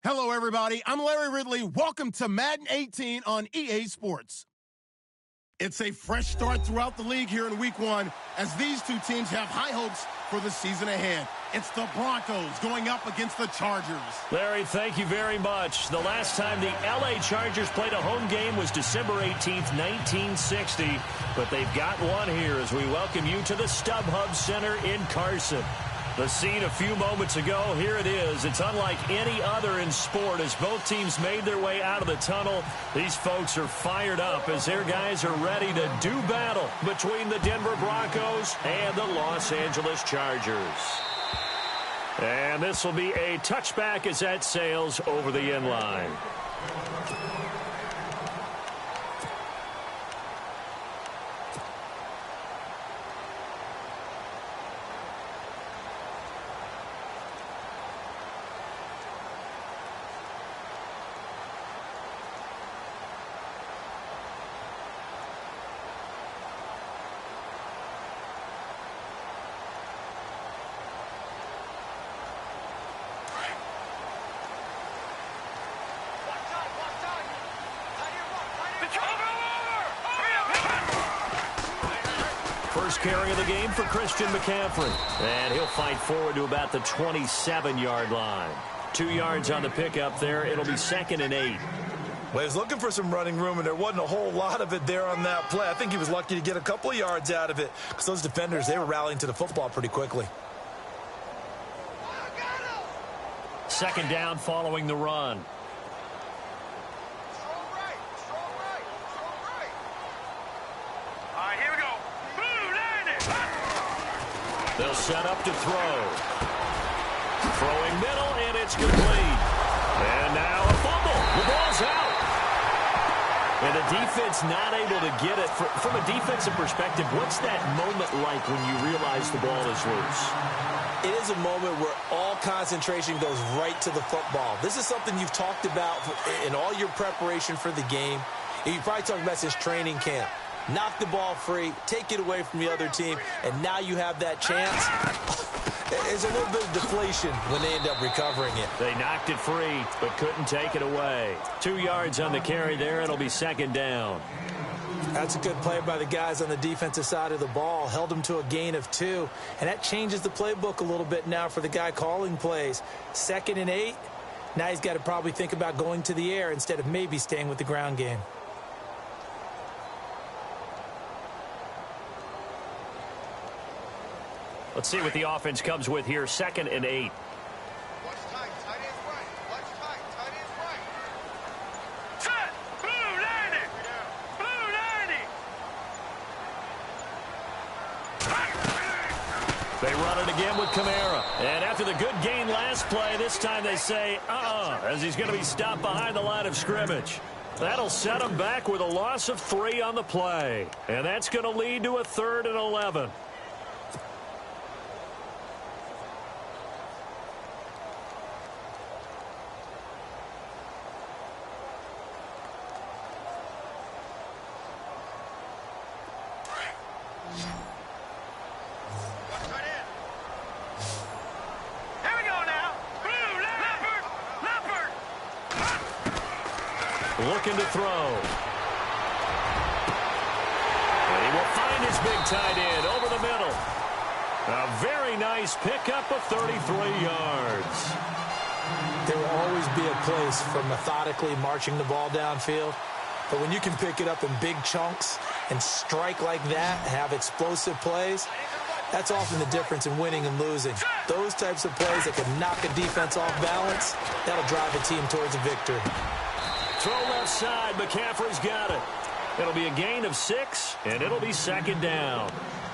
Hello, everybody. I'm Larry Ridley. Welcome to Madden 18 on EA Sports. It's a fresh start throughout the league here in Week 1 as these two teams have high hopes for the season ahead. It's the Broncos going up against the Chargers. Larry, thank you very much. The last time the LA Chargers played a home game was December 18th, 1960. But they've got one here as we welcome you to the StubHub Center in Carson. The scene a few moments ago, here it is. It's unlike any other in sport as both teams made their way out of the tunnel. These folks are fired up as their guys are ready to do battle between the Denver Broncos and the Los Angeles Chargers. And this will be a touchback as that sails over the end line. First carry of the game for Christian McCaffrey. And he'll fight forward to about the 27-yard line. 2 yards on the pickup there. It'll be 2nd and 8. Well, he was looking for some running room, and there wasn't a whole lot of it there on that play. I think he was lucky to get a couple of yards out of it because those defenders, they were rallying to the football pretty quickly. 2nd down following the run. They'll set up to throw. Throwing middle, and it's complete. And now a fumble. The ball's out. And the defense not able to get it. From a defensive perspective, what's that moment like when you realize the ball is loose? It is a moment where all concentration goes right to the football. This is something you've talked about in all your preparation for the game. And you've probably talked about since training camp. Knock the ball free, take it away from the other team, and now you have that chance. There's a little bit of deflation when they end up recovering it. They knocked it free, but couldn't take it away. 2 yards on the carry there. It'll be 2nd down. That's a good play by the guys on the defensive side of the ball. Held them to a gain of 2, and that changes the playbook a little bit now for the guy calling plays. 2nd and 8. Now he's got to probably think about going to the air instead of maybe staying with the ground game. Let's see what the offense comes with here. 2nd and 8. Watch tight. Tight end's right. Watch tight. Tight end's right. Set. Blue 90. Blue 90. They run it again with Kamara. And after the good gain last play, this time they say, as he's going to be stopped behind the line of scrimmage. That'll set him back with a loss of 3 on the play. And that's going to lead to a 3rd and 11. Looking to throw. And he will find his big tight end over the middle. A very nice pickup of 33 yards. There will always be a place for methodically marching the ball downfield. But when you can pick it up in big chunks and strike like that, have explosive plays, that's often the difference in winning and losing. Those types of plays that can knock a defense off balance, that'll drive a team towards a victory. Throw left side. McCaffrey's got it. It'll be a gain of 6, and it'll be 2nd down.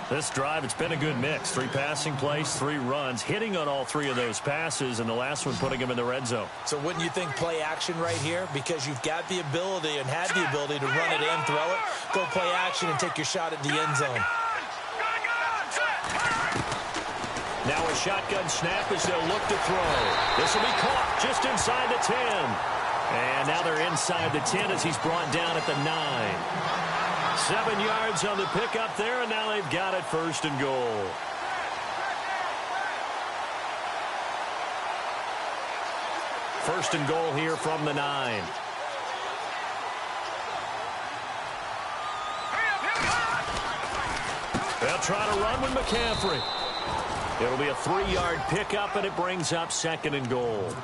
This drive, it's been a good mix. 3 passing plays, 3 runs, hitting on all 3 of those passes, and the last one putting him in the red zone. So wouldn't you think play action right here? Because you've got the ability and had the ability to run it and throw it. Go play action and take your shot at the end zone. Now a shotgun snap as they'll look to throw. This will be caught just inside the 10. And now they're inside the 10 as he's brought down at the 9. 7 yards on the pickup there, and now they've got it 1st and goal. first and goal here from the 9. They'll try to run with McCaffrey. It'll be a 3-yard pickup, and it brings up second and goal.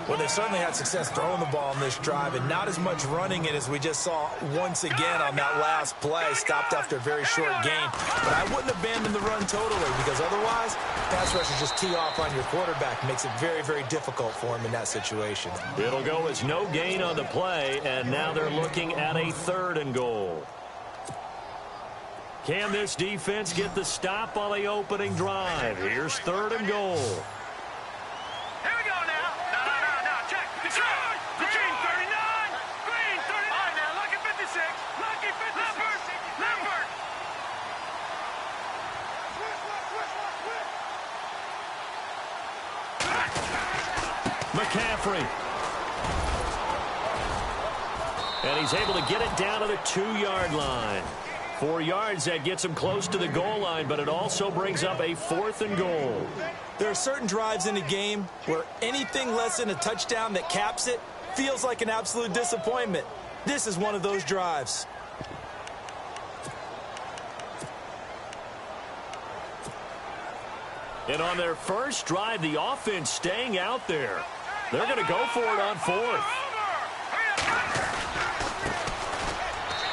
Well, they certainly had success throwing the ball on this drive, and not as much running it as we just saw once again on that last play. Stopped after a very short gain. But I wouldn't abandon the run totally, because otherwise, pass rushers just tee off on your quarterback. Makes it very, very difficult for him in that situation. It'll go as no gain on the play, and now they're looking at a third and goal. Can this defense get the stop on the opening drive? Here's third and goal. Here we go now. No. Check. It's right. The green 39. Green 39. All right, now, lucky 56. Lucky 56. Lambert. McCaffrey. And he's able to get it down to the 2-yard line. 4 yards, that gets him close to the goal line, but it also brings up a fourth and goal. There are certain drives in a game where anything less than a touchdown that caps it feels like an absolute disappointment. This is one of those drives. And on their first drive, the offense staying out there. They're going to go for it on fourth.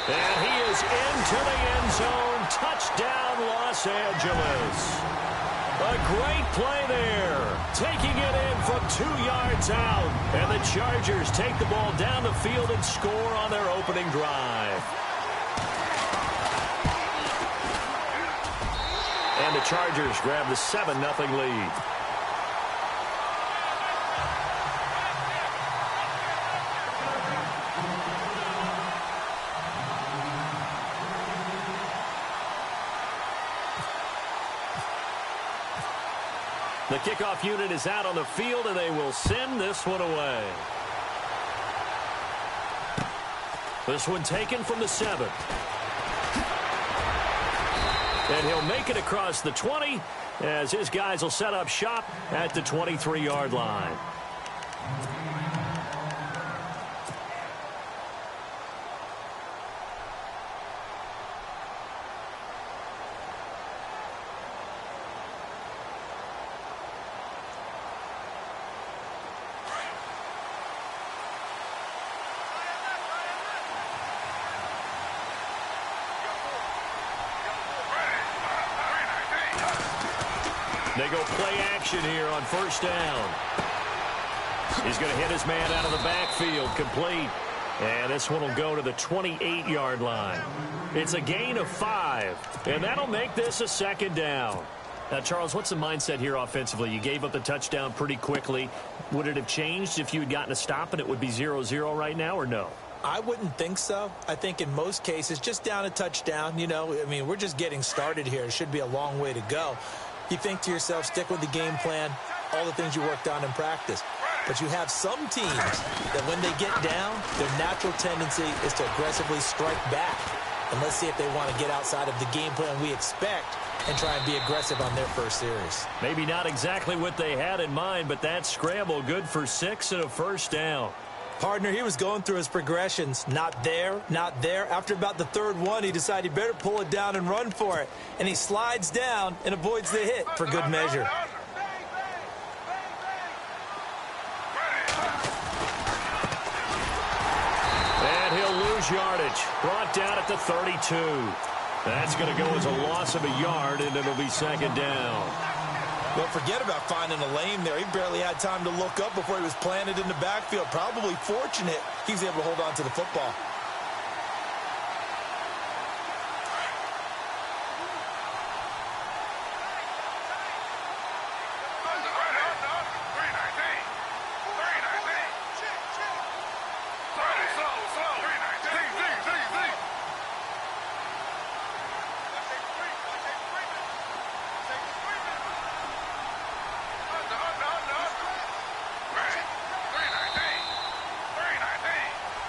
And he is into the end zone. Touchdown, Los Angeles. A great play there. Taking it in from 2 yards out. And the Chargers take the ball down the field and score on their opening drive. And the Chargers grab the 7-0 lead. The kickoff unit is out on the field, and they will send this one away. This one taken from the 7. And he'll make it across the 20 as his guys will set up shop at the 23-yard line. They go play action here on first down. He's going to hit his man out of the backfield, complete. And this one will go to the 28-yard line. It's a gain of 5, and that'll make this a second down. Now, Charles, what's the mindset here offensively? You gave up the touchdown pretty quickly. Would it have changed if you had gotten a stop and it would be 0-0 right now, or no? I wouldn't think so. I think in most cases, just down a touchdown, you know, I mean, we're just getting started here. It should be a long way to go. You think to yourself, stick with the game plan, all the things you worked on in practice. But you have some teams that when they get down, their natural tendency is to aggressively strike back. And let's see if they want to get outside of the game plan we expect and try and be aggressive on their first series. Maybe not exactly what they had in mind, but that scramble good for 6 and a first down. Partner, he was going through his progressions. Not there, not there. After about the third one, he decided he better pull it down and run for it. And he slides down and avoids the hit for good measure. And he'll lose yardage. Brought down at the 32. That's going to go as a loss of a yard, and it'll be second down. Well, forget about finding a lane there. He barely had time to look up before he was planted in the backfield. Probably fortunate he was able to hold on to the football.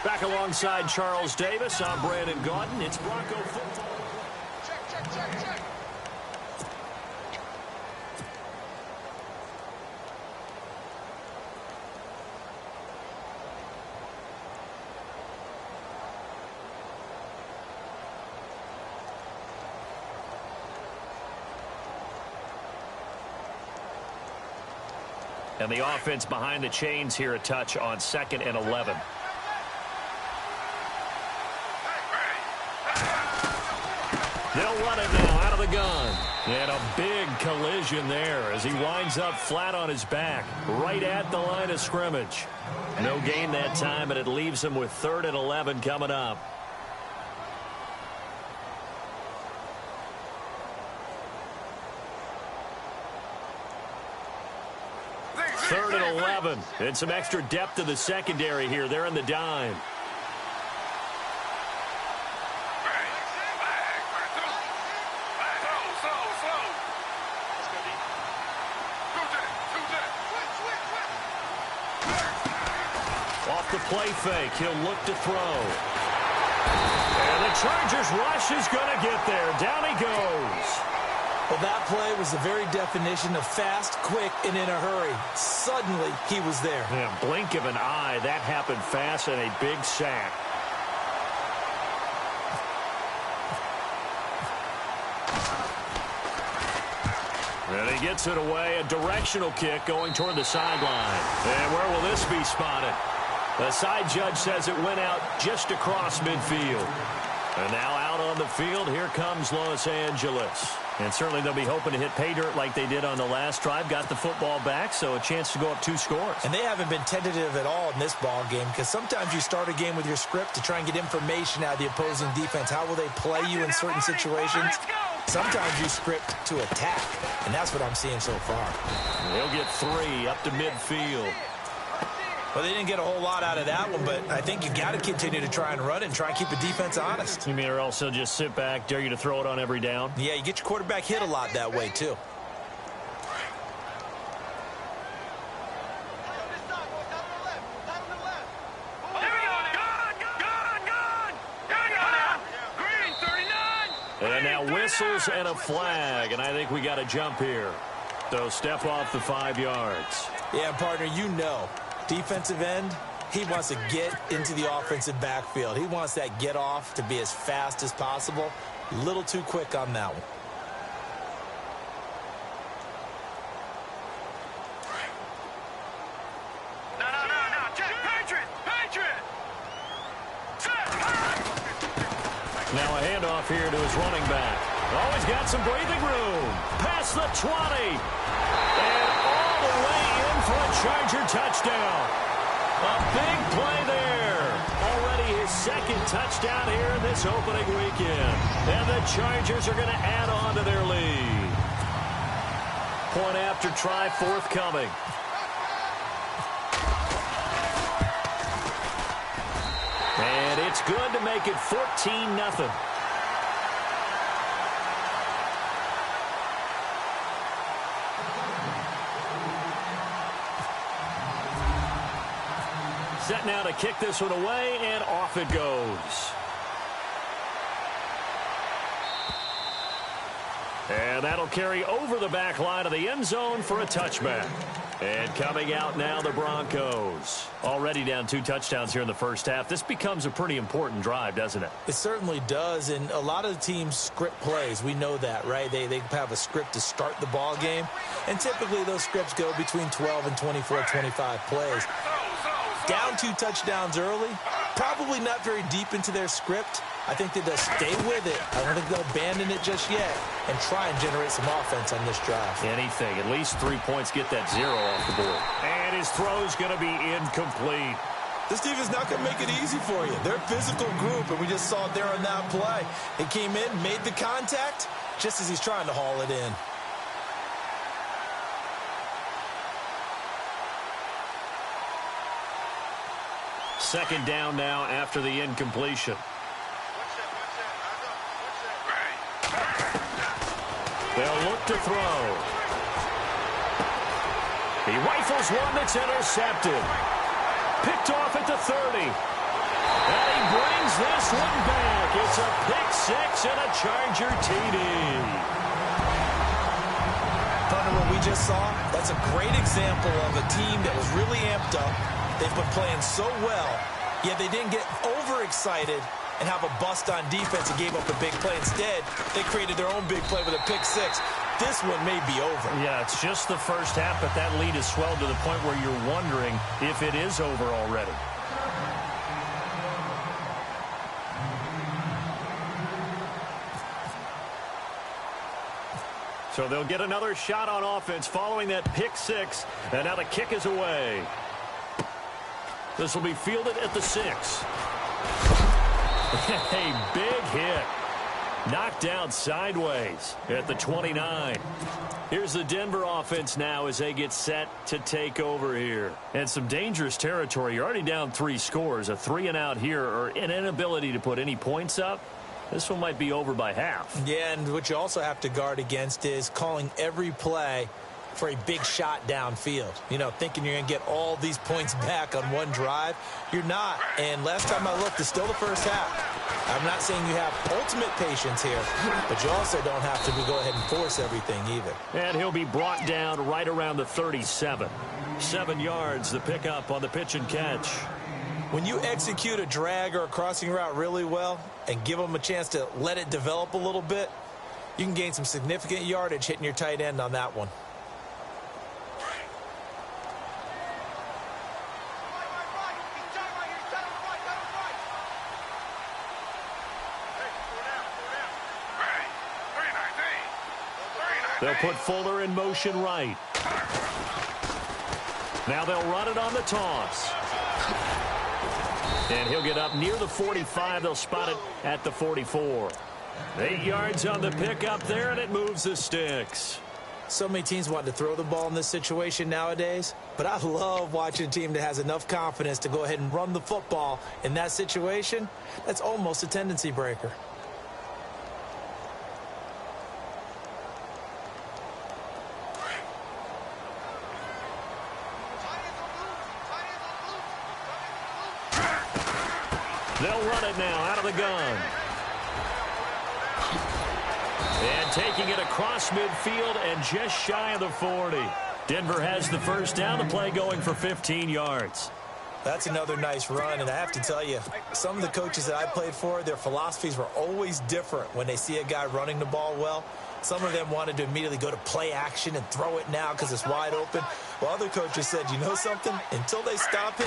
Back alongside Charles Davis, I'm Brandon Gaudin. It's Bronco football. Check. And the offense behind the chains here a touch on 2nd and 11. They'll run it now out of the gun. And a big collision there as he winds up flat on his back, right at the line of scrimmage. No gain that time, and it leaves him with 3rd and 11 coming up. Third and 11, and some extra depth to the secondary here. They're in the dime. Off the play fake, he'll look to throw. And the Chargers rush is going to get there. Down he goes. Well, that play was the very definition of fast, quick, and in a hurry. Suddenly, he was there. Yeah, blink of an eye. That happened fast and a big sack. And he gets it away. A directional kick going toward the sideline. And where will this be spotted? The side judge says it went out just across midfield. And now out on the field, here comes Los Angeles. And certainly they'll be hoping to hit pay dirt like they did on the last drive. Got the football back, so a chance to go up 2 scores. And they haven't been tentative at all in this ball game, because sometimes you start a game with your script to try and get information out of the opposing defense. How will they play you in certain situations? Sometimes you script to attack, and that's what I'm seeing so far. They'll get 3 up to midfield. Well, they didn't get a whole lot out of that one, but I think you've got to continue to try and run it and try and keep the defense honest. You mean or else they'll just sit back, dare you to throw it on every down? Yeah, you get your quarterback hit a lot that way, too. And now whistles and a flag, and I think we got a jump here. So step off the 5 yards. Yeah, partner, you know, defensive end, he wants to get into the offensive backfield. He wants that get off to be as fast as possible. A little too quick on that one. No. Check. Patriot. Now a handoff here to his running back. Always got some breathing room. Past the 20. And all the way in for a Charger touchdown. A big play there. Already his 2nd touchdown here in this opening weekend. And the Chargers are going to add on to their lead. Point after try forthcoming. And it's good to make it 14-0. Set now to kick this one away, and off it goes. And that'll carry over the back line of the end zone for a touchback. And coming out now, the Broncos. Already down 2 touchdowns here in the first half. This becomes a pretty important drive, doesn't it? It certainly does, and a lot of the teams script plays. We know that, right? They have a script to start the ball game, and typically those scripts go between 12 and 24, 25 plays. Down 2 touchdowns early, probably not very deep into their script. I think that they'll stay with it. I don't think they'll abandon it just yet and try and generate some offense on this drive. Anything. At least 3 points, get that 0 off the board. And his throw's going to be incomplete. This defense not going to make it easy for you. They're a physical group, and we just saw it there on that play. He came in, made the contact, just as he's trying to haul it in. Second down now after the incompletion. They'll look to throw. He rifles one that's intercepted. Picked off at the 30. And he brings this one back. It's a pick 6 and a Charger TD. Partner, what we just saw, that's a great example of a team that was really amped up. They've been playing so well, yet they didn't get overexcited and have a bust on defense and gave up a big play. Instead, they created their own big play with a pick 6. this one may be over. Yeah, it's just the first half, but that lead has swelled to the point where you're wondering if it is over already. So they'll get another shot on offense following that pick six, and now the kick is away. This will be fielded at the 6. A big hit. Knocked down sideways at the 29. Here's the Denver offense now as they get set to take over here. And some dangerous territory. You're already down 3 scores. A 3-and-out here or an inability to put any points up. This one might be over by half. Yeah, and what you also have to guard against is calling every play for a big shot downfield. You know, thinking you're going to get all these points back on one drive. You're not. And last time I looked, it's still the first half. I'm not saying you have ultimate patience here, but you also don't have to go ahead and force everything either. And he'll be brought down right around the 37. 7 yards, the pickup on the pitch and catch. When you execute a drag or a crossing route really well and give them a chance to let it develop a little bit, you can gain some significant yardage hitting your tight end on that one. They'll put Fuller in motion right. Now they'll run it on the toss. And he'll get up near the 45. They'll spot it at the 44. 8 yards on the pickup there, and it moves the sticks. So many teams want to throw the ball in this situation nowadays, but I love watching a team that has enough confidence to go ahead and run the football in that situation. That's almost a tendency breaker. They'll run it now out of the gun. And taking it across midfield and just shy of the 40. Denver has the first down. The play going for 15 yards. That's another nice run, and I have to tell you, some of the coaches that I played for, their philosophies were always different when they see a guy running the ball well. Some of them wanted to immediately go to play action and throw it now because it's wide open. While other coaches said, you know something? Until they stop him,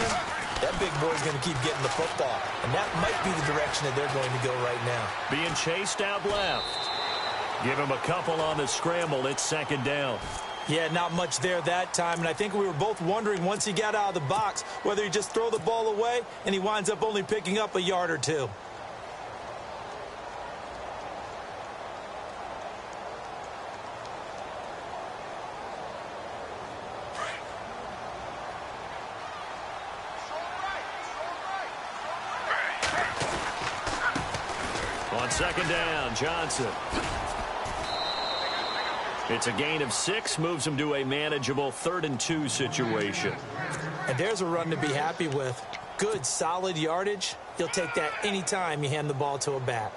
that big boy's going to keep getting the football. And that might be the direction that they're going to go right now. Being chased out left. Give him a couple on the scramble. It's second down. Yeah, not much there that time. And I think we were both wondering once he got out of the box whether he just throw the ball away and he winds up only picking up a yard or two. On second down, Johnson. It's a gain of 6, moves him to a manageable 3rd and 2 situation. And there's a run to be happy with. Good, solid yardage. You'll take that anytime you hand the ball to a back.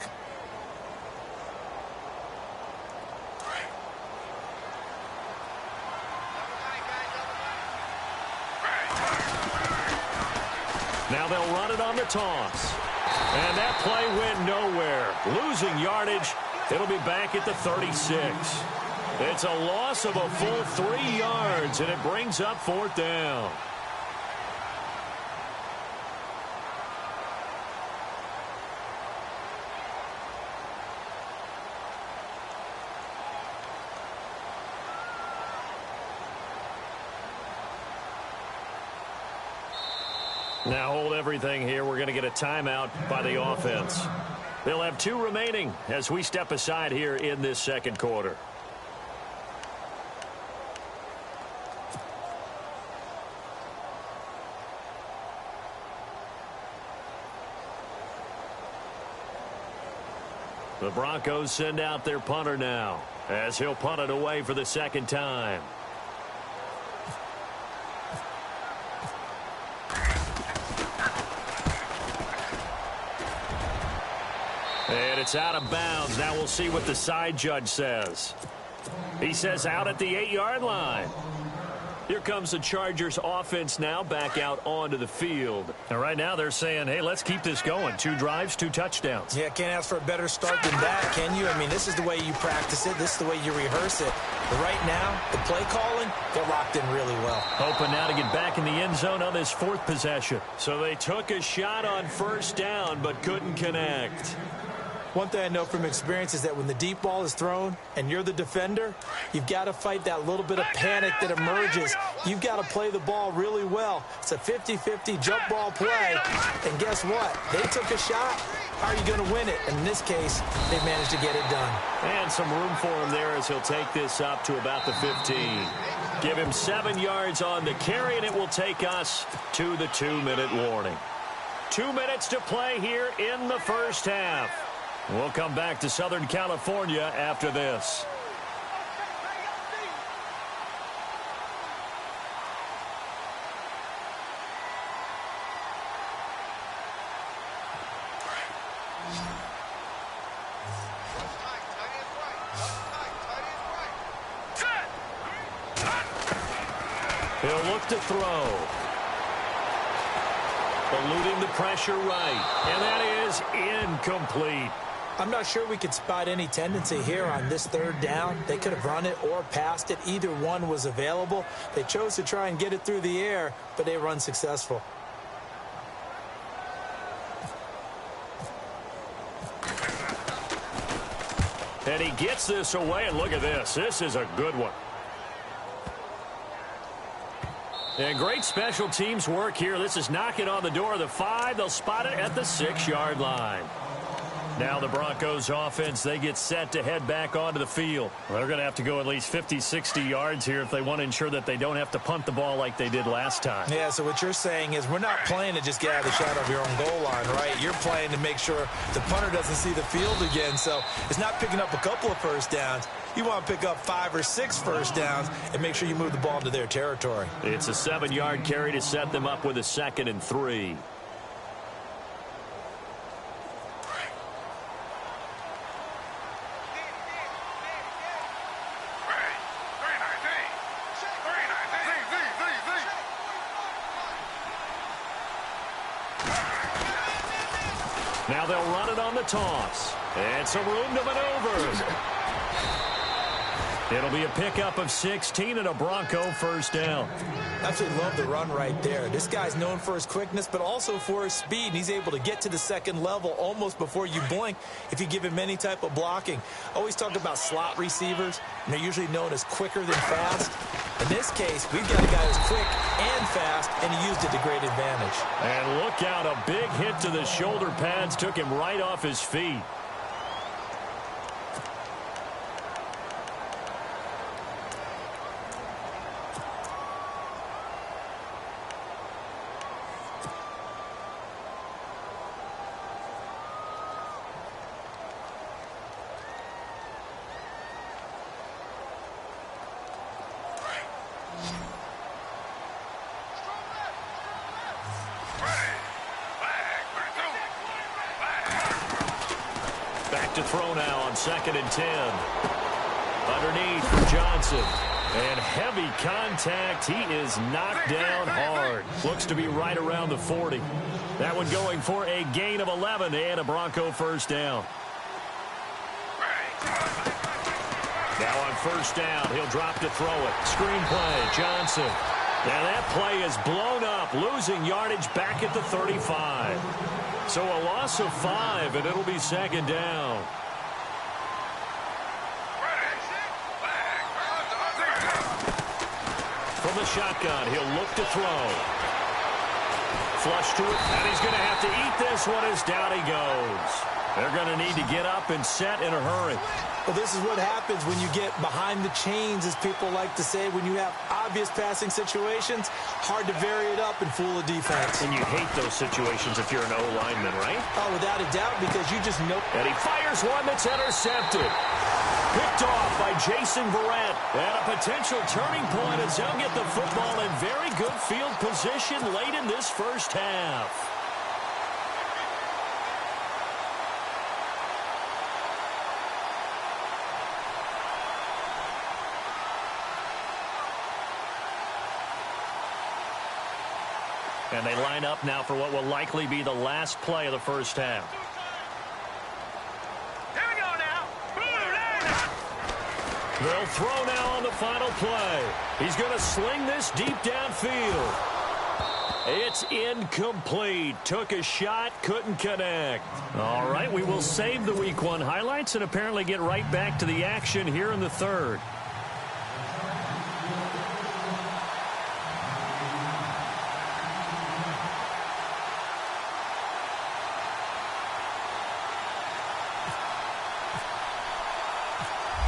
Now they'll run it on the toss. And that play went nowhere. Losing yardage. It'll be back at the 36. It's a loss of a full 3 yards, and it brings up 4th down. Now hold everything here. We're going to get a timeout by the offense. They'll have 2 remaining as we step aside here in this second quarter. The Broncos send out their punter now as he'll punt it away for the second time. And it's out of bounds. Now we'll see what the side judge says. He says out at the 8-yard line. Here comes the Chargers offense now back out onto the field. And right now they're saying, hey, let's keep this going. 2 drives, 2 touchdowns. Yeah, can't ask for a better start than that, can you? I mean, this is the way you practice it. This is the way you rehearse it. But right now, the play calling, they're locked in really well. Hoping now to get back in the end zone on this 4th possession. So they took a shot on 1st down but couldn't connect. One thing I know from experience is that when the deep ball is thrown and you're the defender, you've got to fight that little bit of panic that emerges. You've got to play the ball really well. It's a 50-50 jump ball play. And guess what? They took a shot. How are you going to win it? And in this case, they managed to get it done. And some room for him there as he'll take this up to about the 15. Give him 7 yards on the carry, and it will take us to the 2-minute warning. 2 minutes to play here in the first half. We'll come back to Southern California after this. He'll look to throw. Eluding the pressure right. And that is incomplete. I'm not sure we could spot any tendency here on this 3rd down. They could have run it or passed it. Either one was available. They chose to try and get it through the air, but they were unsuccessful. And he gets this away, and look at this. This is a good one. And great special teams work here. This is knocking on the door of the 5. They'll spot it at the 6-yard line. Now the Broncos offense, they get set to head back onto the field. Well, they're going to have to go at least 50, 60 yards here if they want to ensure that they don't have to punt the ball like they did last time. Yeah, so what you're saying is we're not playing to just get out of the shadow of your own goal line, right? You're playing to make sure the punter doesn't see the field again. So it's not picking up a couple of first downs. You want to pick up 5 or 6 first downs and make sure you move the ball into their territory. It's a 7-yard carry to set them up with a 2nd and 3. Now they'll run it on the toss. And some room to maneuver. It'll be a pickup of 16 and a Bronco first down. Absolutely love the run right there. This guy's known for his quickness, but also for his speed. And he's able to get to the 2nd level almost before you blink if you give him any type of blocking. Always talk about slot receivers, and they're usually known as quicker than fast. In this case, we've got a guy who's quick and fast, and he used it to great advantage. And look out, a big hit to the shoulder pads took him right off his feet. To throw now on 2nd and 10. Underneath for Johnson. And heavy contact. He is knocked down hard. Looks to be right around the 40. That one going for a gain of 11 and a Bronco first down. Now on first down, he'll drop to throw it. Screen play, Johnson. And that play is blown up, losing yardage back at the 35. So a loss of 5, and it'll be 2nd down. From the shotgun, he'll look to throw. Flush to it, and he's going to have to eat this one as down he goes. They're going to need to get up and set in a hurry. Well, this is what happens when you get behind the chains, as people like to say. When you have obvious passing situations, hard to vary it up and fool a defense. And you hate those situations if you're an O-lineman, right? Oh, without a doubt, because you just know. And he fires one that's intercepted. Picked off by Jason Verrett. And a potential turning point as they'll get the football in very good field position late in this first half. And they line up now for what will likely be the last play of the first half. Here we go now. They'll throw now on the final play. He's going to sling this deep downfield. It's incomplete. Took a shot, couldn't connect. All right, we will save the Week 1 highlights and apparently get right back to the action here in the third.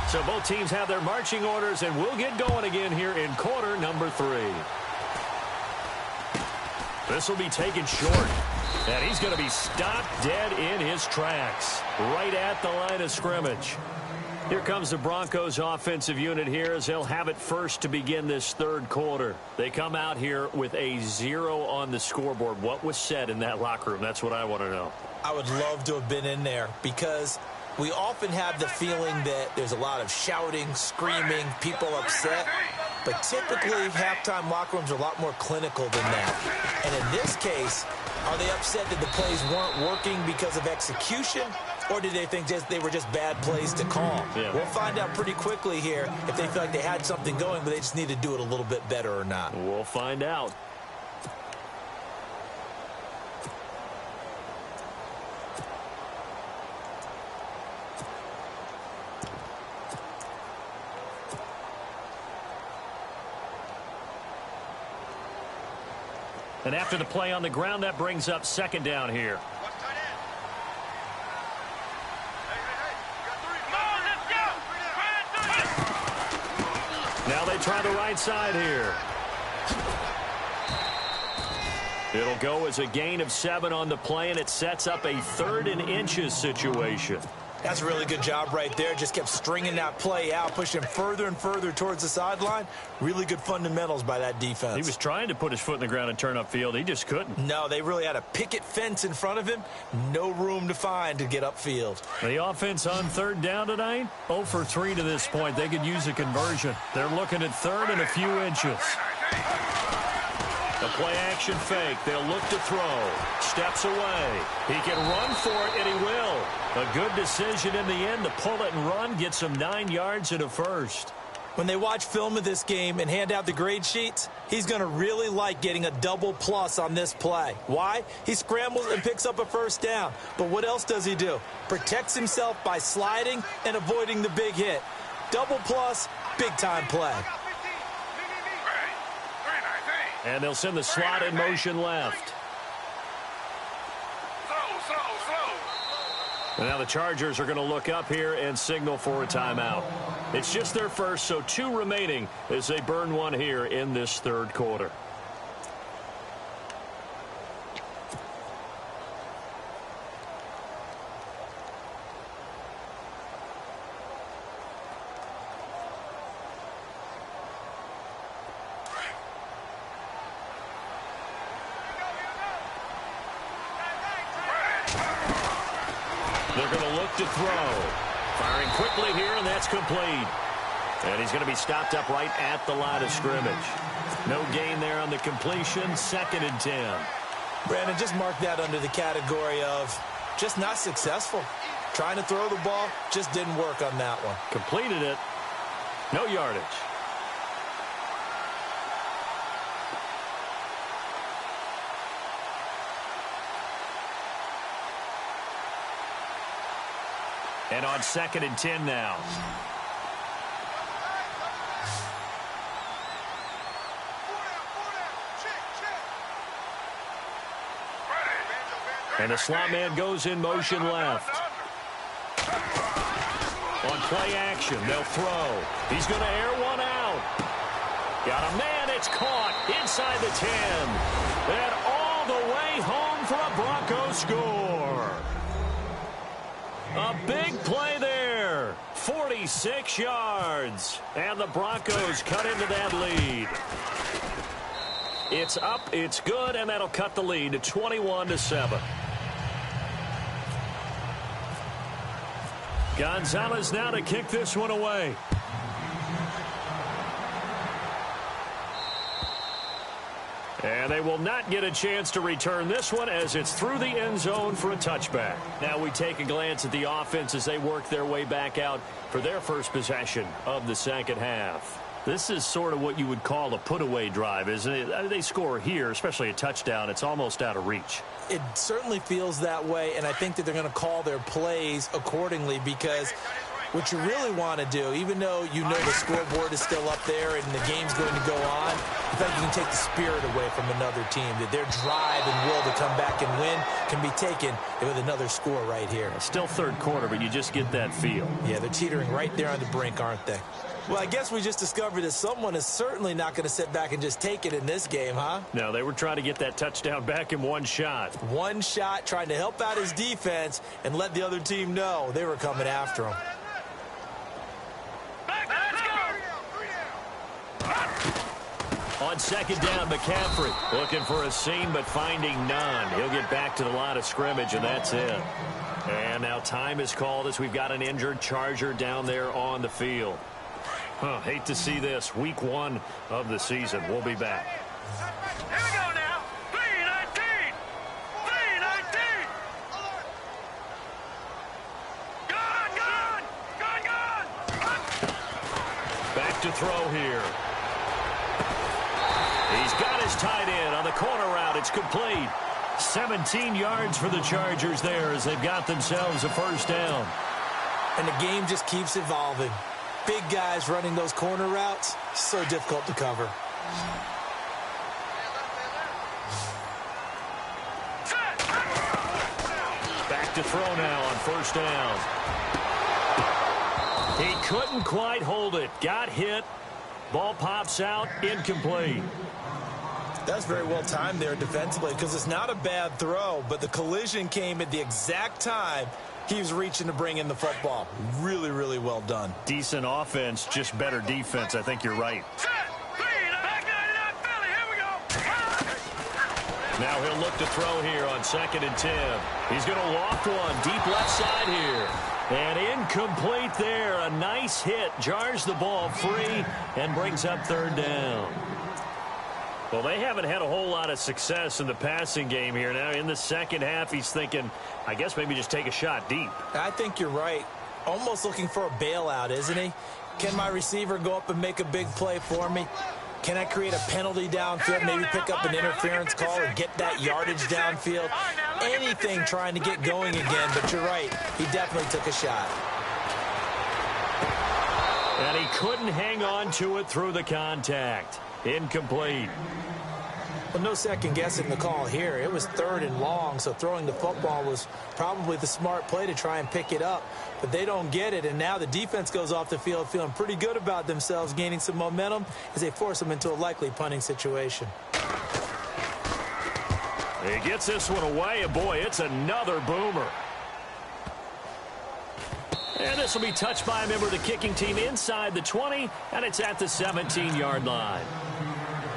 So both teams have their marching orders, and we'll get going again here in quarter number 3. This will be taken short, and he's going to be stopped dead in his tracks, right at the line of scrimmage. Here comes the Broncos offensive unit here as they'll have it first to begin this third quarter. They come out here with a 0 on the scoreboard. What was said in that locker room? That's what I want to know. I would love to have been in there because we often have the feeling that there's a lot of shouting, screaming, people upset. But typically, halftime locker rooms are a lot more clinical than that. And in this case, are they upset that the plays weren't working because of execution? Or do they think they were just bad plays to call? Yeah. We'll find out pretty quickly here if they feel like they had something going, but they just need to do it a little bit better or not. We'll find out. And after the play on the ground, that brings up second down here. Watch tight end. Hey, you got 3. Now they try the right side here. It'll go as a gain of 7 on the play, and it sets up a 3rd and inches situation. That's a really good job right there. Just kept stringing that play out, pushing him further and further towards the sideline. Really good fundamentals by that defense. He was trying to put his foot in the ground and turn upfield. He just couldn't. No, they really had a picket fence in front of him. No room to find to get upfield. The offense on 3rd down tonight, 0 for 3 to this point. They could use a conversion. They're looking at 3rd and a few inches. The play action fake. They'll look to throw. Steps away. He can run for it, and he will. A good decision in the end to pull it and run. Gets him 9 yards and a first. When they watch film of this game and hand out the grade sheets, he's going to really like getting a double plus on this play. Why? He scrambles and picks up a first down. But what else does he do? Protects himself by sliding and avoiding the big hit. Double plus, big-time play. And they'll send the slot in motion left. And now the Chargers are going to look up here and signal for a timeout. It's just their first, so 2 remaining as they burn 1 here in this third quarter. They're going to look to throw. Firing quickly here, and that's complete. And he's going to be stopped up right at the line of scrimmage. No gain there on the completion. 2nd and 10. Brandon, just mark that under the category of just not successful. Trying to throw the ball, just didn't work on that one. Completed it. No yardage. And on 2nd and 10 now. And the slot man goes in motion left. On play action, they'll throw. He's going to air one out. Got a man, it's caught inside the 10. And all the way home for a Broncos score. A big play there. 46 yards. And the Broncos cut into that lead. It's up, it's good, and that'll cut the lead to 21-7. Gonzalez now to kick this one away. And they will not get a chance to return this one as it's through the end zone for a touchback. Now we take a glance at the offense as they work their way back out for their first possession of the second half. This is sort of what you would call a put-away drive, isn't it? They score here, especially a touchdown. It's almost out of reach. It certainly feels that way, and I think that they're going to call their plays accordingly because what you really want to do, even though you know the scoreboard is still up there and the game's going to go on, I think you can take the spirit away from another team, that their drive and will to come back and win can be taken with another score right here. Still third quarter, but you just get that feel. Yeah, they're teetering right there on the brink, aren't they? Well, I guess we just discovered that someone is certainly not going to sit back and just take it in this game, huh? No, they were trying to get that touchdown back in one shot. One shot, trying to help out his defense and let the other team know they were coming after him. On second down, McCaffrey looking for a seam but finding none. He'll get back to the line of scrimmage, and that's it. And now time is called as we've got an injured Charger down there on the field. Hate to see this. Week 1 of the season. We'll be back. Here we go now. 3-19. 3-19. Gone. Back to throw here. He's got his tight end on the corner route. It's complete. 17 yards for the Chargers there as they've got themselves a first down. And the game just keeps evolving. Big guys running those corner routes, so difficult to cover. Back to throw now on first down. He couldn't quite hold it. Got hit. Ball pops out. Incomplete. That's very well timed there defensively because it's not a bad throw, but the collision came at the exact time he was reaching to bring in the football. Really, really well done. Decent offense, just better defense. I think you're right. Now he'll look to throw here on 2nd and 10. He's going to loft one deep left side here. And incomplete there. A nice hit. Jars the ball free and brings up 3rd down. Well, they haven't had a whole lot of success in the passing game here. Now in the second half, he's thinking, I guess maybe just take a shot deep. I think you're right. Almost looking for a bailout, isn't he? Can my receiver go up and make a big play for me? Can I create a penalty downfield, maybe pick up an interference call or get that yardage downfield? Anything trying to get going again, but you're right. He definitely took a shot. And he couldn't hang on to it through the contact. Incomplete. Well, no second guessing the call here. It was 3rd and long, so throwing the football was probably the smart play to try and pick it up. But they don't get it, and now the defense goes off the field feeling pretty good about themselves, gaining some momentum as they force them into a likely punting situation. He gets this one away, and boy, it's another boomer. And this will be touched by a member of the kicking team inside the 20, and it's at the 17-yard line.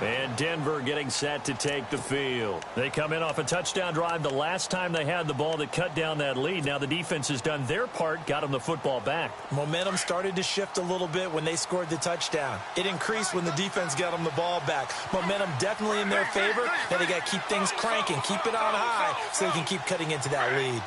And Denver getting set to take the field. They come in off a touchdown drive the last time they had the ball that cut down that lead. Now the defense has done their part, got them the football back. Momentum started to shift a little bit when they scored the touchdown. It increased when the defense got them the ball back. Momentum definitely in their favor. Now they got to keep things cranking, keep it on high so they can keep cutting into that lead.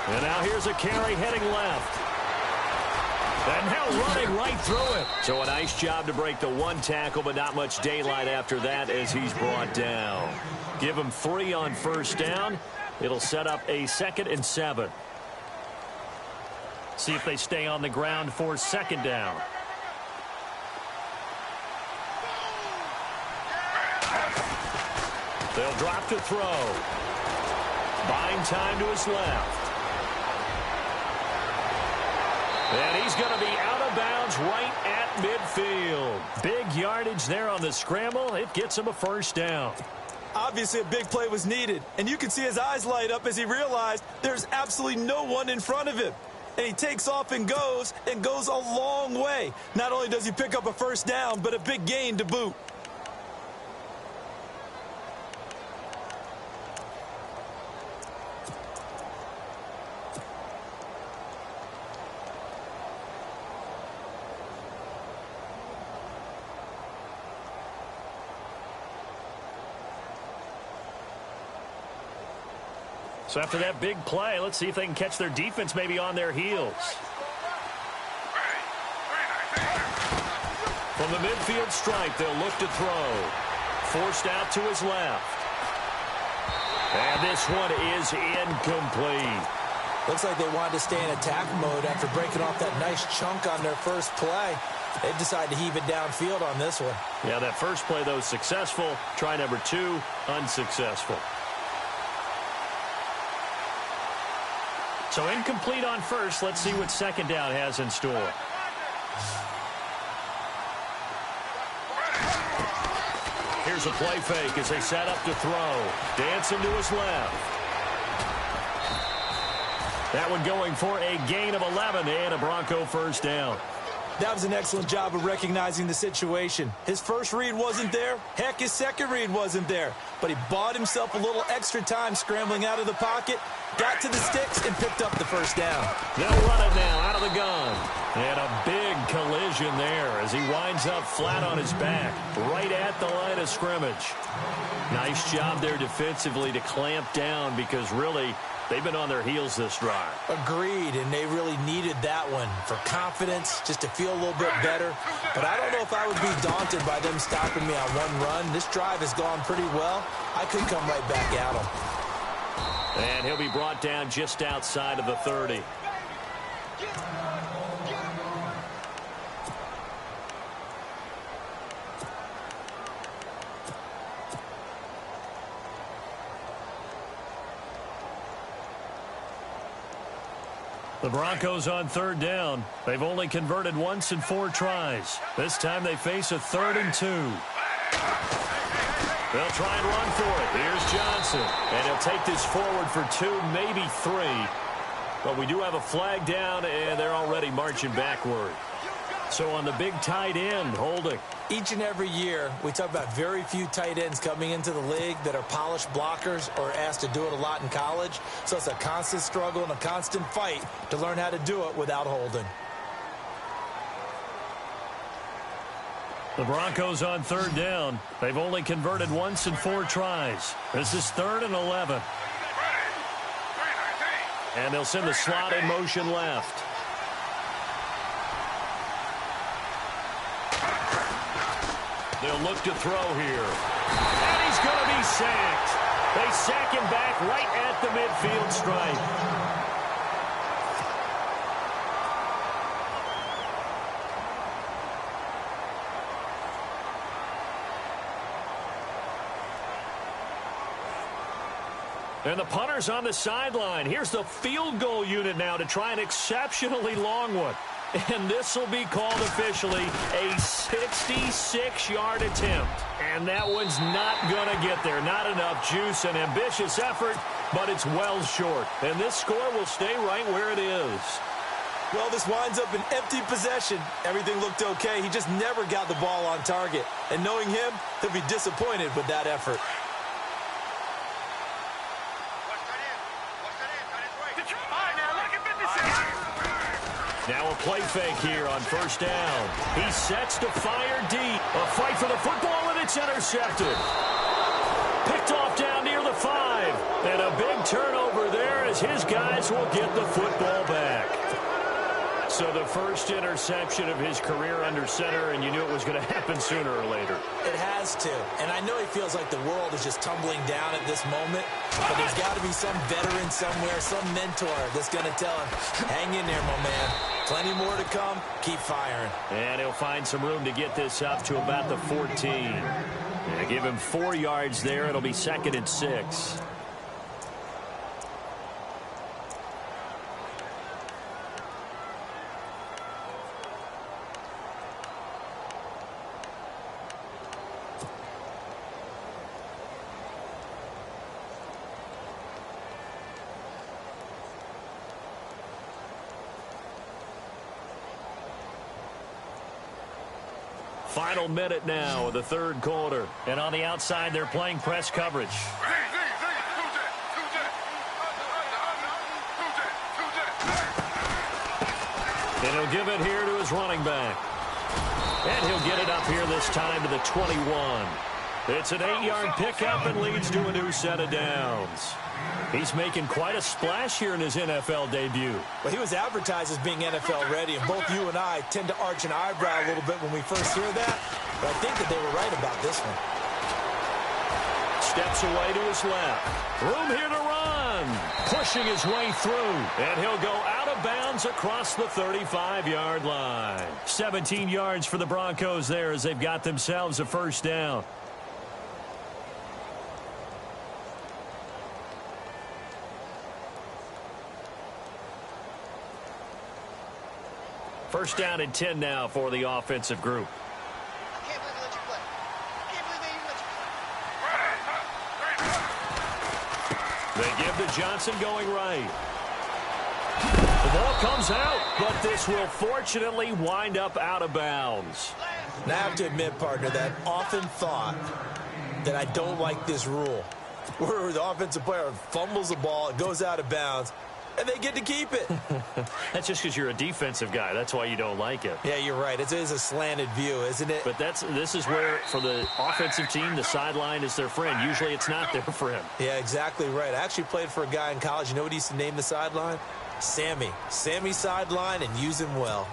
And now here's a carry heading left. And now running right through it. So a nice job to break the one tackle, but not much daylight after that as he's brought down. Give him 3 on first down. It'll set up a 2nd and 7. See if they stay on the ground for 2nd down. They'll drop to throw. Buying time to his left. And he's going to be out of bounds right at midfield. Big yardage there on the scramble. It gets him a first down. Obviously, a big play was needed, and you can see his eyes light up as he realized there's absolutely no one in front of him. And he takes off and goes a long way. Not only does he pick up a first down, but a big gain to boot. So after that big play, let's see if they can catch their defense maybe on their heels. From the midfield stripe, they'll look to throw. Forced out to his left. And this one is incomplete. Looks like they wanted to stay in attack mode after breaking off that nice chunk on their first play. They decided to heave it downfield on this one. Yeah, that first play, though, successful. Try number 2, unsuccessful. So incomplete on first. Let's see what second down has in store. Here's a play fake as they set up to throw. Dancing to his left. That one going for a gain of 11 and a Bronco first down. That was an excellent job of recognizing the situation. His first read wasn't there. Heck, his second read wasn't there. But he bought himself a little extra time scrambling out of the pocket, got to the sticks, and picked up the first down. They'll run it now out of the gun. And a big collision there as he winds up flat on his back, right at the line of scrimmage. Nice job there defensively to clamp down because really they've been on their heels this drive. Agreed, and they really needed that one for confidence, just to feel a little bit better. But I don't know if I would be daunted by them stopping me on one run. This drive has gone pretty well. I could come right back at them. And he'll be brought down just outside of the 30. The Broncos on third down. They've only converted once in 4 tries. This time they face a 3rd and 2. They'll try and run for it. Here's Johnson. And he'll take this forward for 2, maybe 3. But we do have a flag down, and they're already marching backward. So on the big tight end, holding. Each and every year, we talk about very few tight ends coming into the league that are polished blockers or asked to do it a lot in college. So it's a constant struggle and a constant fight to learn how to do it without holding. The Broncos on third down. They've only converted once in 4 tries. This is 3rd and 11. And they'll send the slot in motion left. They'll look to throw here. And he's going to be sacked. They sack him back right at the midfield stripe. And the punter's on the sideline. Here's the field goal unit now to try an exceptionally long one. And this will be called officially a 66-yard attempt. And that one's not going to get there. Not enough juice and ambitious effort, but it's well short. And this score will stay right where it is. Well, this winds up an empty possession. Everything looked okay. He just never got the ball on target. And knowing him, he'll be disappointed with that effort. Now a play fake here on first down. He sets to fire deep. A fight for the football, and it's intercepted. Picked off down near the 5. And a big turnover there as his guys will get the football back. So the first interception of his career under center, and you knew it was going to happen sooner or later. It has to. And I know he feels like the world is just tumbling down at this moment, but there's got to be some veteran somewhere, some mentor that's going to tell him, hang in there, my man. Plenty more to come. Keep firing. And he'll find some room to get this up to about the 14. And give him 4 yards there. It'll be 2nd and 6. Final minute now of the 3rd quarter. And on the outside, they're playing press coverage. And he'll give it here to his running back. And he'll get it up here this time to the 21. It's an 8-yard pickup and leads to a new set of downs. He's making quite a splash here in his NFL debut. Well, he was advertised as being NFL ready, and both you and I tend to arch an eyebrow a little bit when we first hear that, but I think that they were right about this one. Steps away to his left. Room here to run. Pushing his way through, and he'll go out of bounds across the 35-yard line. 17 yards for the Broncos there as they've got themselves a first down. First down and 10 now for the offensive group. I can't believe they let you play. I can't believe they even let you play. They give to Johnson going right. The ball comes out, but this will fortunately wind up out of bounds. Now, I have to admit, partner, that I've often thought that I don't like this rule, where the offensive player fumbles the ball, it goes out of bounds, and they get to keep it. That's just because you're a defensive guy. That's why you don't like it. Yeah, you're right. It is a slanted view, isn't it? But this is where, for the offensive team, the sideline is their friend. Usually it's not there for him. Yeah, exactly right. I actually played for a guy in college. You know what he used to name the sideline? Sammy. Sammy sideline, and use him well.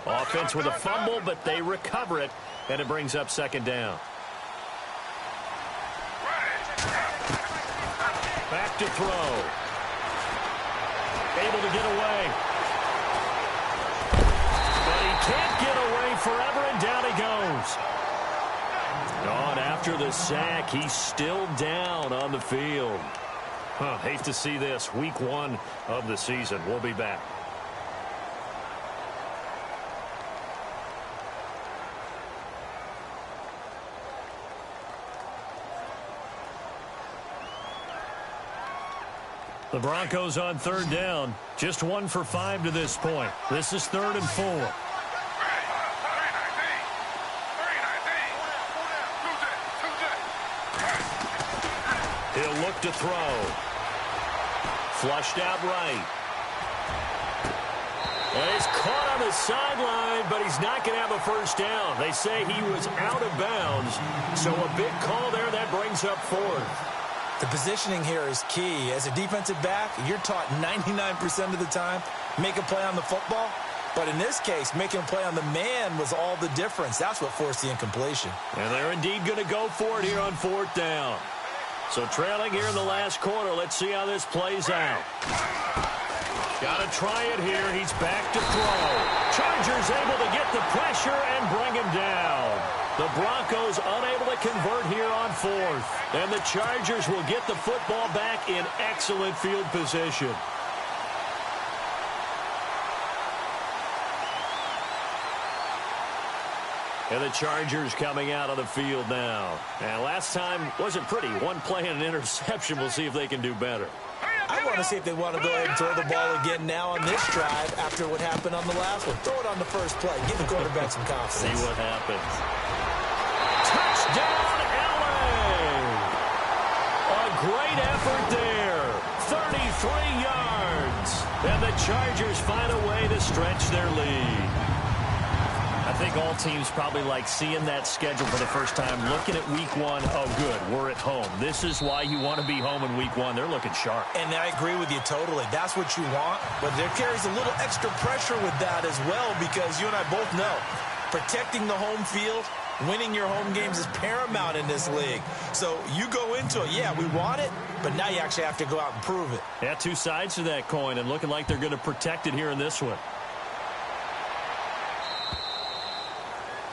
Offense with a fumble, but they recover it, and it brings up second down. Back to throw. Able to get away. But he can't get away forever, and down he goes. On after the sack, he's still down on the field. Hate to see this. Week 1 of the season. We'll be back. The Broncos on third down. Just 1 for 5 to this point. This is 3rd and 4. He'll look to throw. Flushed out right. And he's caught on the sideline, but he's not going to have a first down. They say he was out of bounds. So a big call there. That brings up 4th. The positioning here is key. As a defensive back, you're taught 99% of the time, make a play on the football. But in this case, making a play on the man was all the difference. That's what forced the incompletion. And they're indeed going to go for it here on 4th down. So trailing here in the last quarter. Let's see how this plays out. Got to try it here. He's back to throw. Chargers able to get the pressure and bring him down. The Broncos unable to convert here on 4th. And the Chargers will get the football back in excellent field position. And the Chargers coming out of the field now. And last time wasn't pretty. One play and an interception. We'll see if they can do better. I want to see if they want to go ahead and throw the ball again now on this drive after what happened on the last one. Throw it on the first play. Give the quarterback some confidence. See what happens. Touchdown, LA! A great effort there. 33 yards. And the Chargers find a way to stretch their lead. I think all teams probably like seeing that schedule for the first time, looking at week 1. Oh, good, we're at home. This is why you want to be home in week 1. They're looking sharp. And I agree with you totally. That's what you want. But there carries a little extra pressure with that as well, because you and I both know protecting the home field, winning your home games is paramount in this league. So you go into it, yeah, we want it, but now you actually have to go out and prove it. Yeah, 2 sides to that coin, and looking like they're going to protect it here in this one.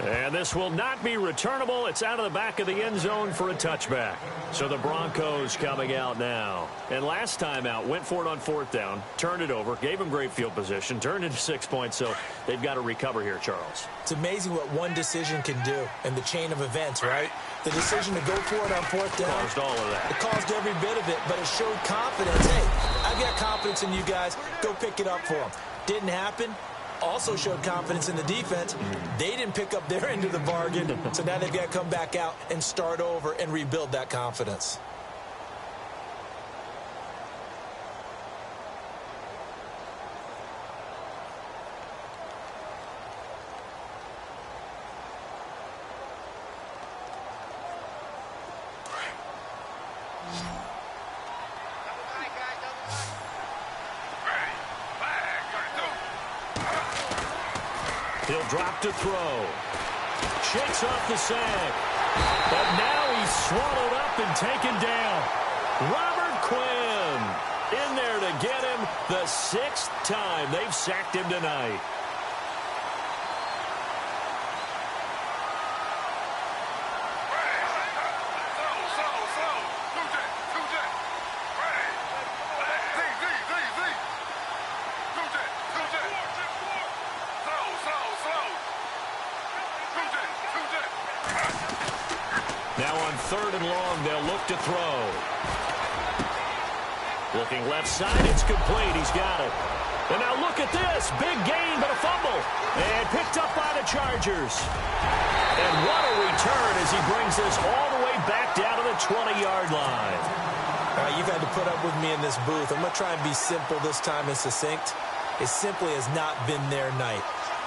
And this will not be returnable. It's out of the back of the end zone for a touchback. So the Broncos coming out now. And last time out, went for it on 4th down, turned it over, gave them great field position, turned into 6 points. So they've got to recover here, Charles. It's amazing what one decision can do in the chain of events, right? The decision to go for it on 4th down. Caused all of that. It caused every bit of it, but it showed confidence. Hey, I've got confidence in you guys. Go pick it up for them. Didn't happen. Also showed confidence in the defense. They didn't pick up their end of the bargain, so now they've got to come back out and start over and rebuild that confidence. He'll drop to throw. Shakes off the sack. But now he's swallowed up and taken down. Robert Quinn in there to get him the 6th time they've sacked him tonight. Now on 3rd and long, they'll look to throw. Looking left side, it's complete. He's got it. And now look at this. Big gain, but a fumble. And picked up by the Chargers. And what a return as he brings this all the way back down to the 20-yard line. All right, you've had to put up with me in this booth. I'm going to try and be simple this time and succinct. It simply has not been their night.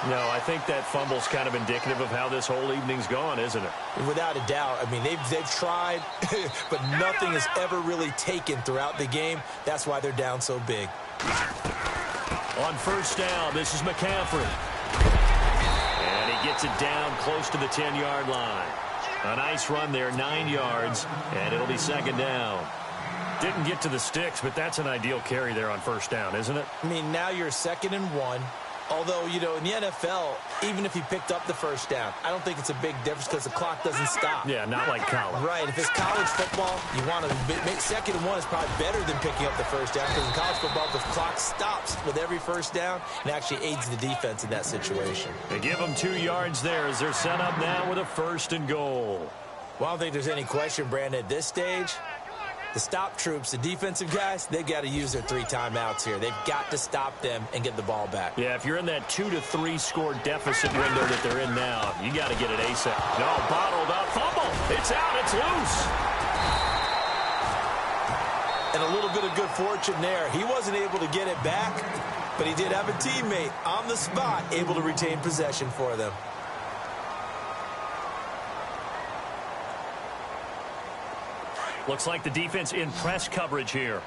No, I think that fumble's kind of indicative of how this whole evening's gone, isn't it? Without a doubt. I mean, they've tried, but nothing has ever really taken throughout the game. That's why they're down so big. On 1st down, this is McCaffrey. And he gets it down close to the 10-yard line. A nice run there, 9 yards, and it'll be 2nd down. Didn't get to the sticks, but that's an ideal carry there on 1st down, isn't it? I mean, now you're 2nd and 1. Although, you know, in the NFL, even if he picked up the 1st down, I don't think it's a big difference because the clock doesn't stop. Yeah, not like college. Right. If it's college football, you want to make 2nd and 1 is probably better than picking up the 1st down because in college football, the clock stops with every 1st down and actually aids the defense in that situation. They give them 2 yards there as they're set up now with a 1st and goal. Well, I don't think there's any question, Brandon, at this stage. The stop troops, the defensive guys, they've got to use their 3 timeouts here. They've got to stop them and get the ball back. Yeah, if you're in that 2 to 3 score deficit window that they're in now, you got to get it ASAP. No, bottled up, fumble. It's out, it's loose. And a little bit of good fortune there. He wasn't able to get it back, but he did have a teammate on the spot able to retain possession for them. Looks like the defense in press coverage here.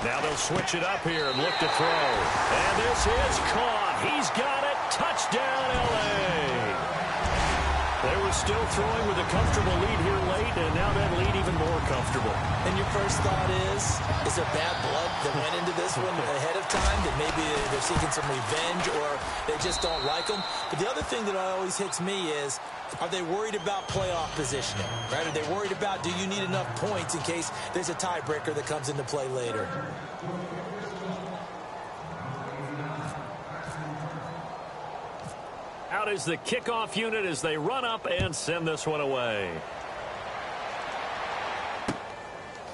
Now they'll switch it up here and look to throw. And this is caught. He's got it. Touchdown, L.A. They were still throwing with a comfortable lead here late, and now that lead even more comfortable. And your first thought is there bad blood that went into this one ahead of time, that maybe they're seeking some revenge or they just don't like them? But the other thing that always hits me is, are they worried about playoff positioning? Right? Are they worried about, do you need enough points in case there's a tiebreaker that comes into play later? Out is the kickoff unit as they run up and send this one away.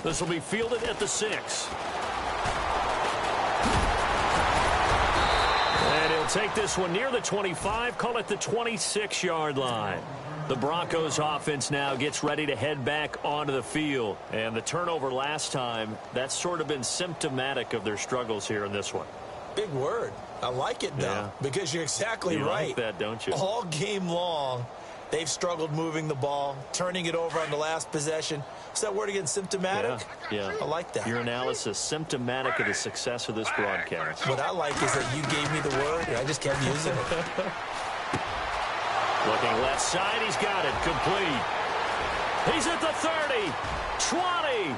This will be fielded at the 6. And he'll take this one near the 25, call it the 26-yard line. The Broncos offense now gets ready to head back onto the field. And the turnover last time, that's sort of been symptomatic of their struggles here in this one. Big word. I like it, though, because you're exactly right. You like that, don't you? All game long, they've struggled moving the ball, turning it over on the last possession. Is that word again, symptomatic? Yeah. I like that. Your analysis, symptomatic of the success of this broadcast. What I like is that you gave me the word, and I just kept using it. Looking left side, he's got it, complete. He's at the 30, 20.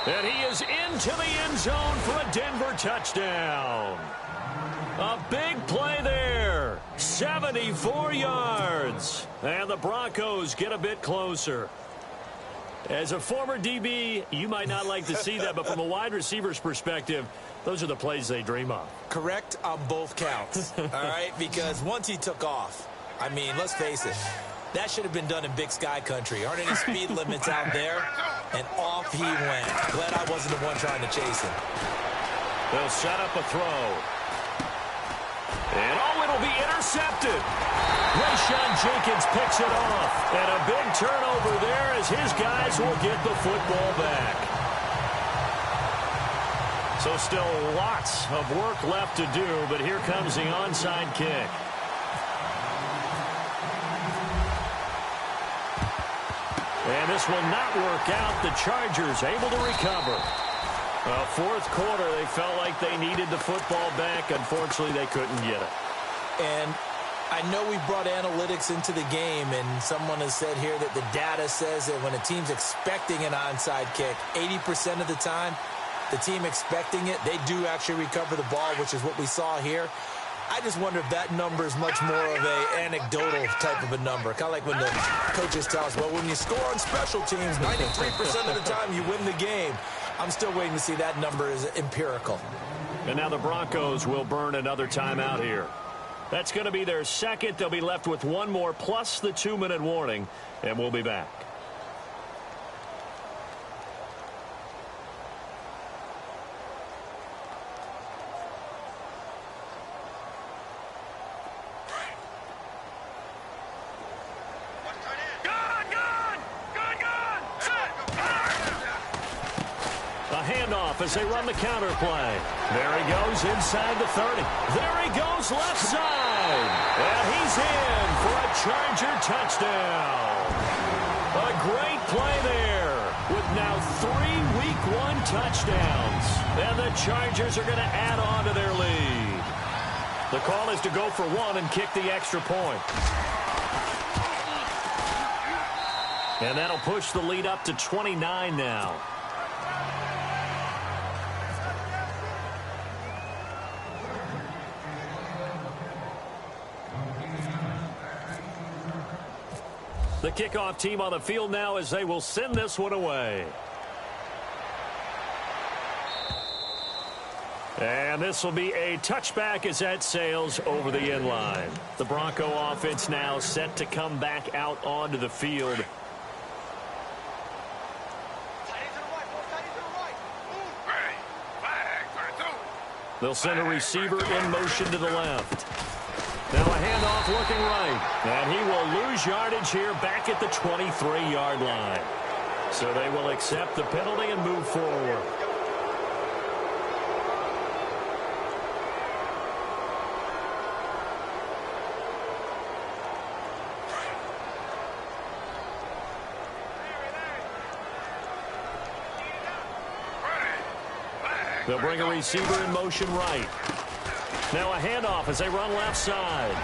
And he is into the end zone for a Denver touchdown. A big play there. 74 yards. And the Broncos get a bit closer. As a former DB, you might not like to see that, but from a wide receiver's perspective, those are the plays they dream of. Correct on both counts, all right? Because once he took off, I mean, let's face it, that should have been done in Big Sky country. Aren't any speed limits out there? And off he went. Glad I wasn't the one trying to chase him. They'll set up a throw. And it'll be intercepted. Rayshon Jenkins picks it off. And a big turnover there as his guys will get the football back. So still lots of work left to do, but here comes the onside kick. And this will not work out. The Chargers able to recover. Well, fourth quarter, they felt like they needed the football back. Unfortunately, they couldn't get it. And I know we brought analytics into the game, and someone has said here that the data says that when a team's expecting an onside kick, 80% of the time, the team expecting it, they do actually recover the ball, which is what we saw here. I just wonder if that number is much more of an anecdotal type of a number. Kind of like when the coaches tell us, well, when you score on special teams, 93% of the time you win the game. I'm still waiting to see that number is empirical. And now the Broncos will burn another timeout here. That's going to be their second. They'll be left with one more plus the 2-minute warning, and we'll be back. As they run the counter play. There he goes inside the 30. There he goes left side. And he's in for a Charger touchdown. A great play there with now 3 Week 1 touchdowns. And the Chargers are going to add on to their lead. The call is to go for 1 and kick the extra point. And that'll push the lead up to 29 now. The kickoff team on the field now as they will send this one away. And this will be a touchback as that sails over the end line. The Bronco offense now set to come back out onto the field. They'll send a receiver in motion to the left. Now a handoff looking right. And he will lose yardage here back at the 23-yard line. So they will accept the penalty and move forward. They'll bring a receiver in motion right. Now a handoff as they run left side.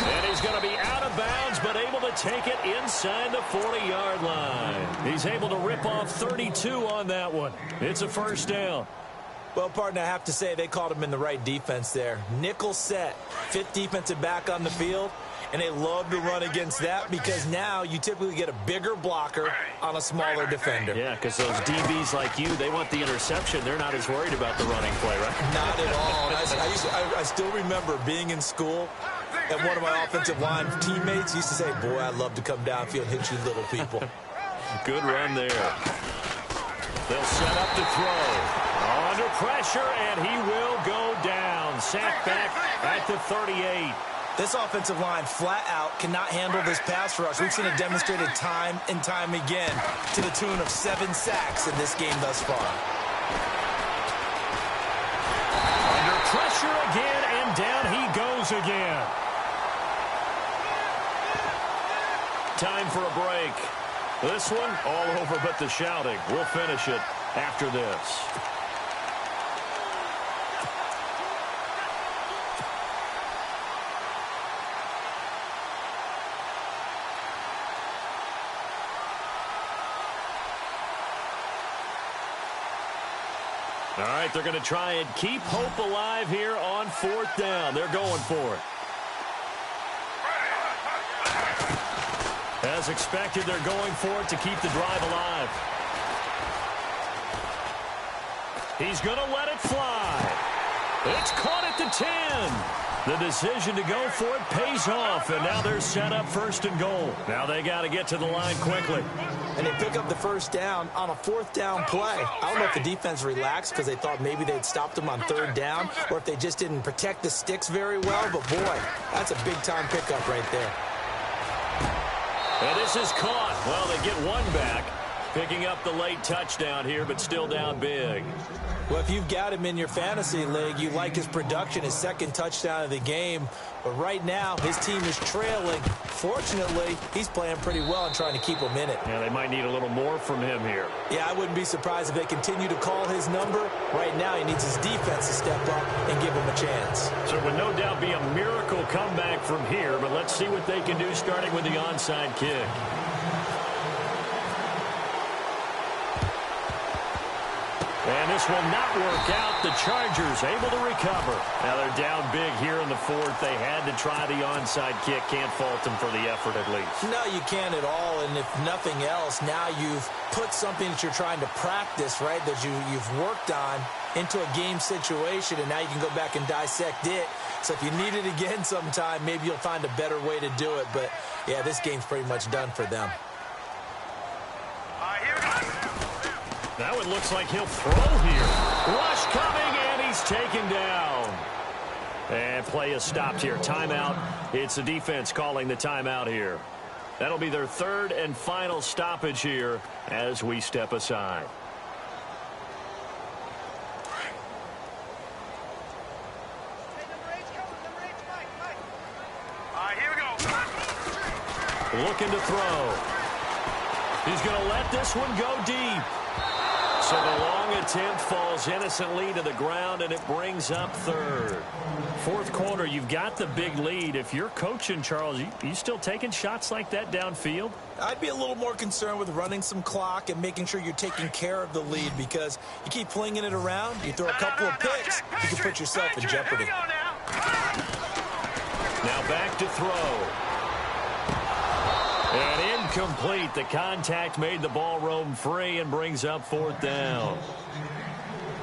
And he's going to be out of bounds, but able to take it inside the 40-yard line. He's able to rip off 32 on that one. It's a first down. Well, partner, I have to say they called him in the right defense there. Nickel set, fifth defensive back on the field. And they love to run against that because now you typically get a bigger blocker on a smaller defender. Yeah, because those DBs like you, they want the interception. They're not as worried about the running play, right? Not at all. I still remember being in school, and one of my offensive line teammates used to say, boy, I'd love to come downfield and hit you little people. Good run there. They'll set up to throw. Under pressure, and he will go down. Sacked back at the 38. This offensive line flat out cannot handle this pass rush. We've seen it demonstrated time and time again to the tune of 7 sacks in this game thus far. Under pressure again, and down he goes again. Time for a break. This one all over but the shouting. We'll finish it after this. All right, they're going to try and keep hope alive here on 4th down. They're going for it. As expected, they're going for it to keep the drive alive. He's going to let it fly. It's caught at the 10. The decision to go for it pays off, and now they're set up 1st and goal. Now they got to get to the line quickly. And they pick up the 1st down on a 4th down play. I don't know if the defense relaxed because they thought maybe they'd stopped them on 3rd down or if they just didn't protect the sticks very well. But, boy, that's a big-time pickup right there. And this is caught. Well, they get one back. Picking up the late touchdown here, but still down big. Well, if you've got him in your fantasy league, you like his production, his second touchdown of the game. But right now, his team is trailing. Fortunately, he's playing pretty well and trying to keep him in it. Yeah, they might need a little more from him here. Yeah, I wouldn't be surprised if they continue to call his number. Right now, he needs his defense to step up and give him a chance. So it would no doubt be a miracle comeback from here, but let's see what they can do starting with the onside kick. And this will not work out. The Chargers able to recover. Now they're down big here in the fourth. They had to try the onside kick. Can't fault them for the effort at least. No, you can't at all. And if nothing else, now you've put something that you're trying to practice, right, that you've worked on into a game situation, and now you can go back and dissect it. So if you need it again sometime, maybe you'll find a better way to do it. But, yeah, this game's pretty much done for them. Now it looks like he'll throw here. Rush coming, and he's taken down. And play is stopped here. Timeout. It's the defense calling the timeout here. That'll be their third and final stoppage here as we step aside. Here we go. Looking to throw. He's going to let this one go deep. So the long attempt falls innocently to the ground, and it brings up third. Fourth quarter, you've got the big lead. If you're coaching, Charles, you still taking shots like that downfield? I'd be a little more concerned with running some clock and making sure you're taking care of the lead, because you keep flinging it around, you throw a couple of picks, you can put yourself in jeopardy. Now back to throw. And incomplete. The contact made the ball roam free and brings up fourth down.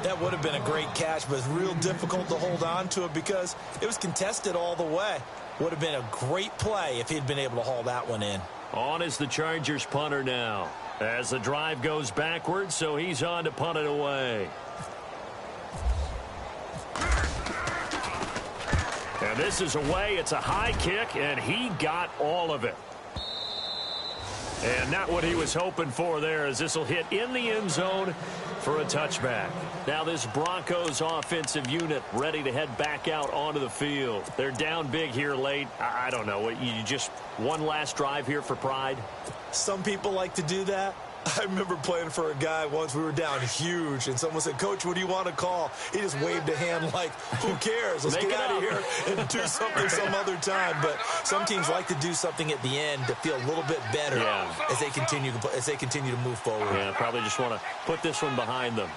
That would have been a great catch, but it's real difficult to hold on to it because it was contested all the way. Would have been a great play if he'd been able to haul that one in. On is the Chargers punter now. As the drive goes backwards, so he's on to punt it away. And this is away. It's a high kick, and he got all of it. And not what he was hoping for there, as this will hit in the end zone for a touchback. Now this Broncos offensive unit ready to head back out onto the field. They're down big here late. I don't know. You just one last drive here for pride? Some people like to do that. I remember playing for a guy once. We were down huge, and someone said, "Coach, what do you want to call?" He just waved a hand like, who cares? Let's get out of here and do something some other time. But some teams like to do something at the end to feel a little bit better as they continue to move forward. Yeah, probably just want to put this one behind them.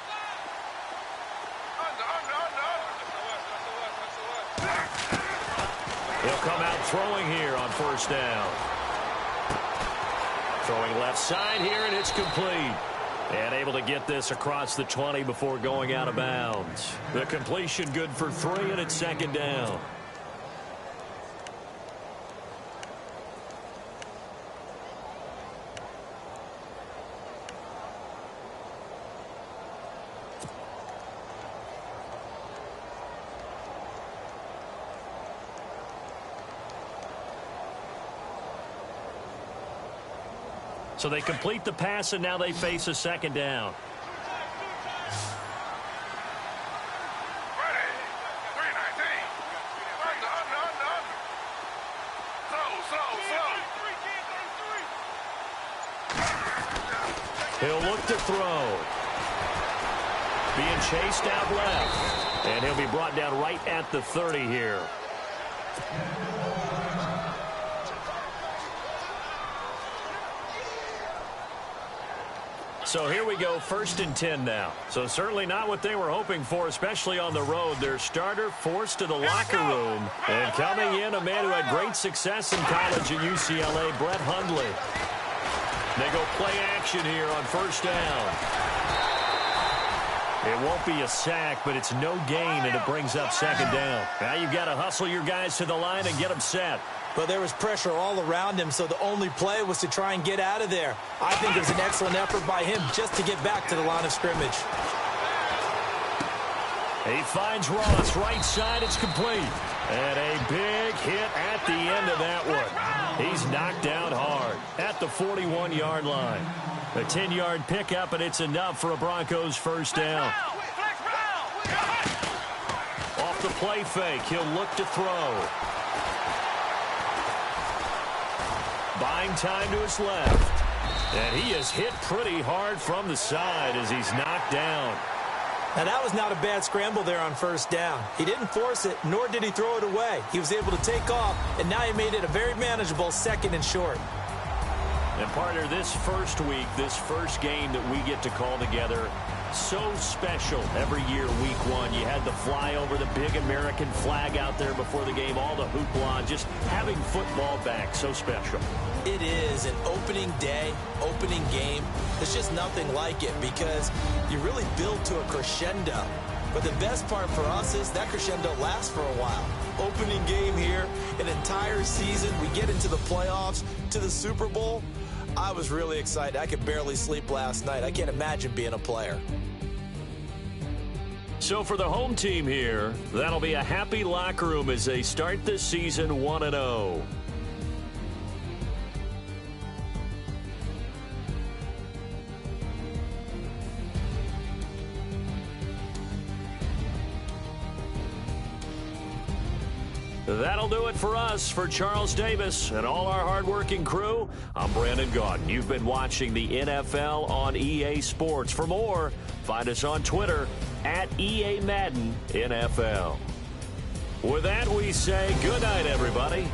He'll come out throwing here on first down. Throwing left side here, and it's complete. And able to get this across the 20 before going out of bounds. The completion good for 3, and it's second down. So they complete the pass, and now they face a second down. He'll look to throw. Being chased out left. And he'll be brought down right at the 30 here. So here we go, 1st and 10 now. So certainly not what they were hoping for, especially on the road. Their starter forced to the locker room. And coming in, a man who had great success in college at UCLA, Brett Hundley. They go play action here on first down. It won't be a sack, but it's no gain, and it brings up second down. Now you've got to hustle your guys to the line and get them set. But there was pressure all around him, so the only play was to try and get out of there. I think it was an excellent effort by him just to get back to the line of scrimmage. He finds Ross, right side, it's complete. And a big hit at the end of that one. He's knocked down hard at the 41-yard line. A 10-yard pickup, and it's enough for a Broncos first down. Off the play fake, he'll look to throw. Buying time to his left. And he is hit pretty hard from the side as he's knocked down. Now, that was not a bad scramble there on first down. He didn't force it, nor did he throw it away. He was able to take off, and now he made it a very manageable 2nd and short. And, partner, this first week, this first game that we get to call together, so special every year, week 1. You had the flyover, the big American flag out there before the game, all the hoopla, just having football back, so special. It is an opening day, opening game. There's just nothing like it because you really build to a crescendo. But the best part for us is that crescendo lasts for a while. Opening game here, an entire season. We get into the playoffs, to the Super Bowl. I was really excited. I could barely sleep last night. I can't imagine being a player. So for the home team here, that'll be a happy locker room as they start this season 1-0. That'll do it for us. For Charles Davis and all our hardworking crew, I'm Brandon Gaudin. You've been watching the NFL on EA Sports. For more, find us on Twitter at EA Madden NFL. With that, we say good night, everybody.